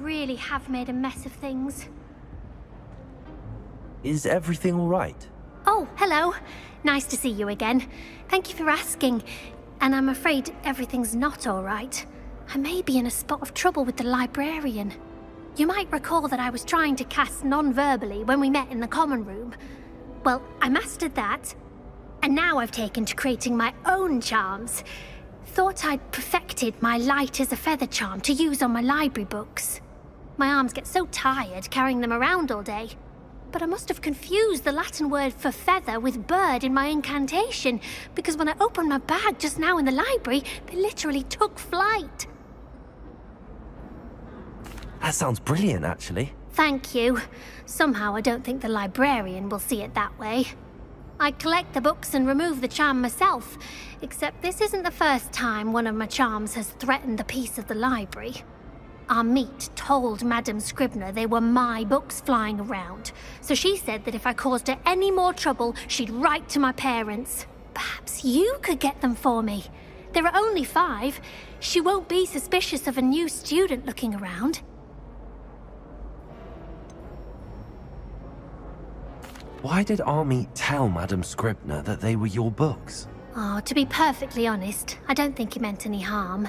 really have made a mess of things. Is everything all right? Oh, hello. Nice to see you again. Thank you for asking. And I'm afraid everything's not all right. I may be in a spot of trouble with the librarian. You might recall that I was trying to cast non-verbally when we met in the common room. Well, I mastered that. And now I've taken to creating my own charms. Thought I'd perfected my light as a feather charm to use on my library books. My arms get so tired carrying them around all day. But I must have confused the Latin word for feather with bird in my incantation, because when I opened my bag just now in the library, they literally took flight. That sounds brilliant, actually. Thank you. Somehow I don't think the librarian will see it that way. I collect the books and remove the charm myself, except this isn't the first time one of my charms has threatened the peace of the library. Our meet told Madame Scribner they were my books flying around, so she said that if I caused her any more trouble, she'd write to my parents. Perhaps you could get them for me. There are only 5. She won't be suspicious of a new student looking around. Why did Army tell Madame Scribner that they were your books? Oh, to be perfectly honest, I don't think he meant any harm.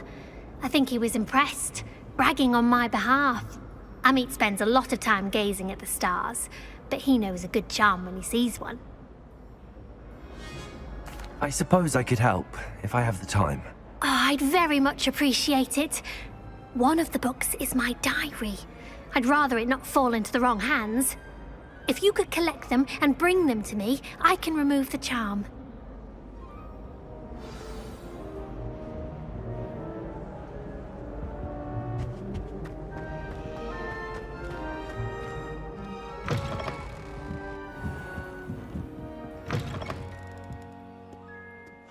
I think he was impressed, bragging on my behalf. Amit spends a lot of time gazing at the stars, but he knows a good charm when he sees one. I suppose I could help, if I have the time. Oh, I'd very much appreciate it. One of the books is my diary. I'd rather it not fall into the wrong hands. If you could collect them and bring them to me, I can remove the charm.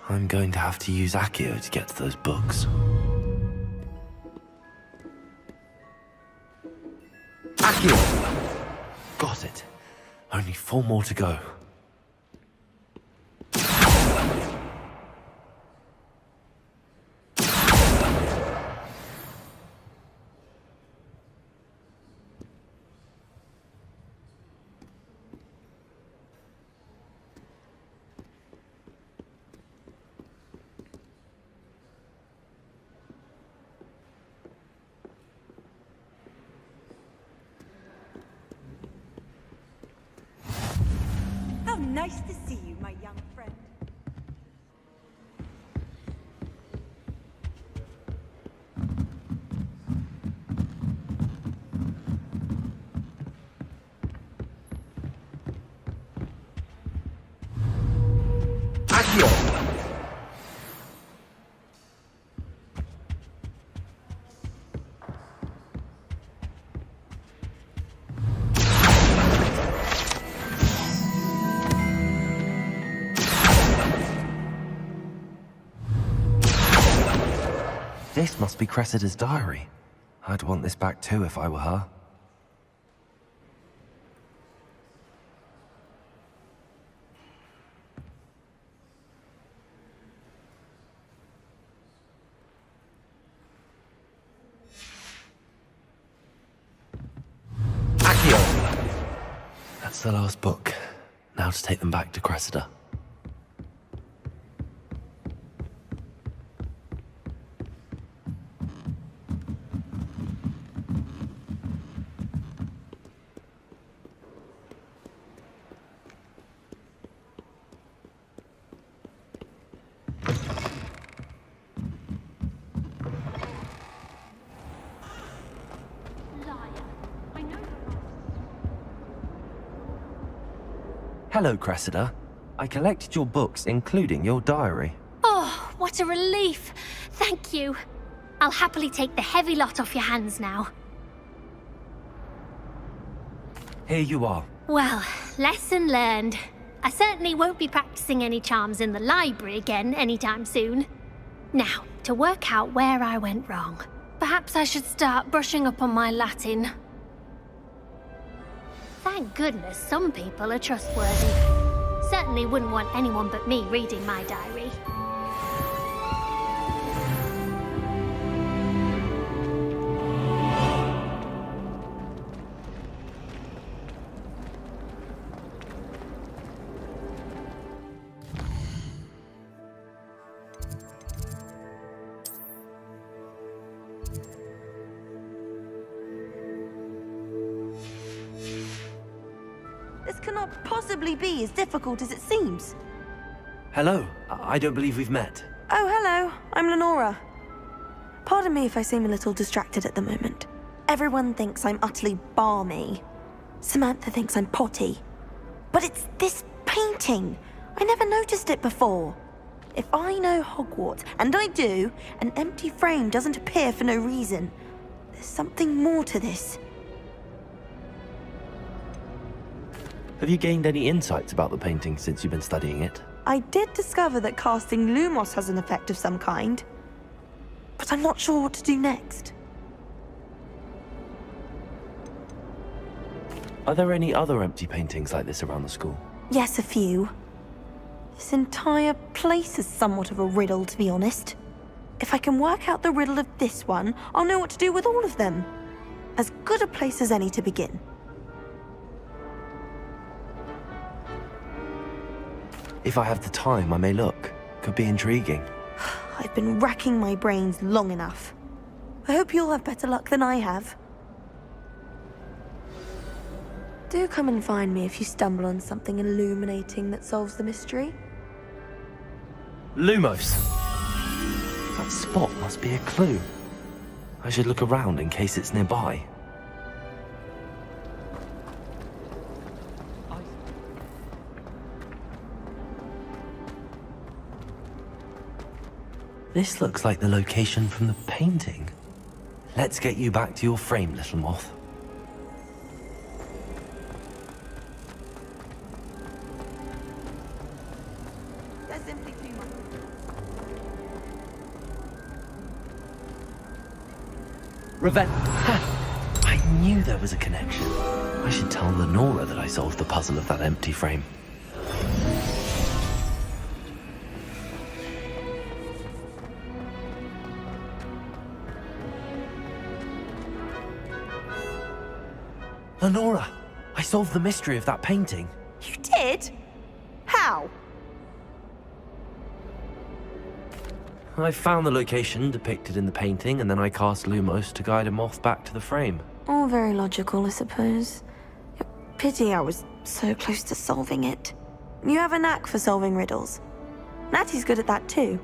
I'm going to have to use Accio to get to those books. Accio! Got it. Only 4 more to go. How nice to see you, my young friend. Accio! This must be Cressida's diary. I'd want this back too if I were her. Accio! That's the last book. Now to take them back to Cressida. Hello, Cressida. I collected your books, including your diary. Oh, what a relief. Thank you. I'll happily take the heavy lot off your hands now. Here you are. Well, lesson learned. I certainly won't be practicing any charms in the library again anytime soon. Now, to work out where I went wrong. Perhaps I should start brushing up on my Latin. Thank goodness some people are trustworthy. Certainly wouldn't want anyone but me reading my diary. cannot possibly be as difficult as it seems. Hello. I don't believe we've met. Oh, hello. I'm Lenora. Pardon me if I seem a little distracted at the moment. Everyone thinks I'm utterly balmy. Samantha thinks I'm potty. But it's this painting. I never noticed it before. If I know Hogwarts, and I do, an empty frame doesn't appear for no reason. There's something more to this. Have you gained any insights about the painting since you've been studying it? I did discover that casting Lumos has an effect of some kind. But I'm not sure what to do next. Are there any other empty paintings like this around the school? Yes, a few. This entire place is somewhat of a riddle, to be honest. If I can work out the riddle of this one, I'll know what to do with all of them. As good a place as any to begin. If I have the time, I may look. Could be intriguing. I've been racking my brains long enough. I hope you'll have better luck than I have. Do come and find me if you stumble on something illuminating that solves the mystery. Lumos! That spot must be a clue. I should look around in case it's nearby. This looks like the location from the painting. Let's get you back to your frame, little moth. There's simply too much. I knew there was a connection. I should tell Lenora that I solved the puzzle of that empty frame. Lenora, I solved the mystery of that painting. You did? How? I found the location depicted in the painting, and then I cast Lumos to guide a moth back to the frame. All very logical, I suppose. Pity I was so close to solving it. You have a knack for solving riddles. Natty's good at that too.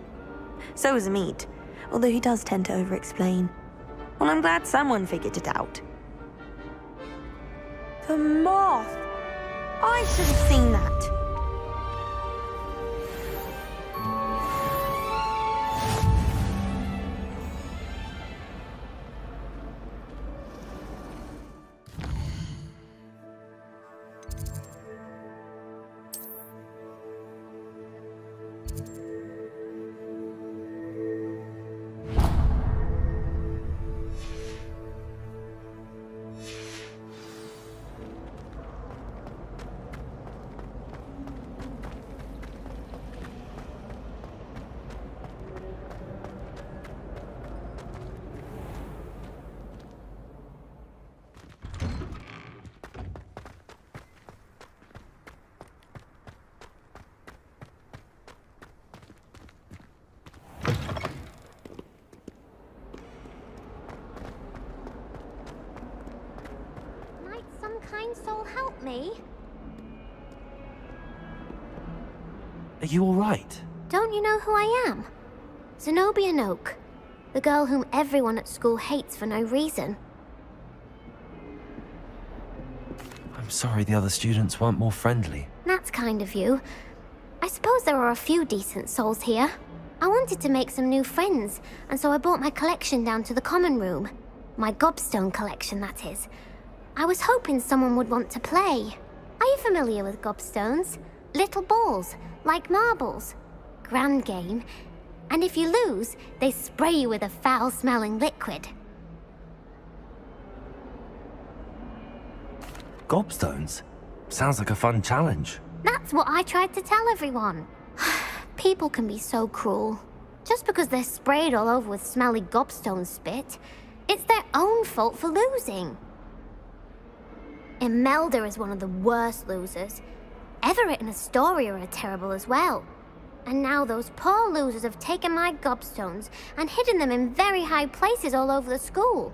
So is Amit, although he does tend to over-explain. Well, I'm glad someone figured it out. The moth! I should have seen that. Might some kind soul help me? Are you all right? Don't you know who I am? Zenobia Noak, the girl whom everyone at school hates for no reason. I'm sorry the other students weren't more friendly. That's kind of you. I suppose there are a few decent souls here. I wanted to make some new friends, and so I brought my collection down to the common room. My gobstone collection, that is. I was hoping someone would want to play. Are you familiar with gobstones? Little balls, like marbles. Grand game. And if you lose, they spray you with a foul-smelling liquid. Gobstones? Sounds like a fun challenge. That's what I tried to tell everyone. People can be so cruel. Just because they're sprayed all over with smelly gobstone spit, it's their own fault for losing. Imelda is one of the worst losers. Everett and Astoria are terrible as well. And now those poor losers have taken my gobstones and hidden them in very high places all over the school.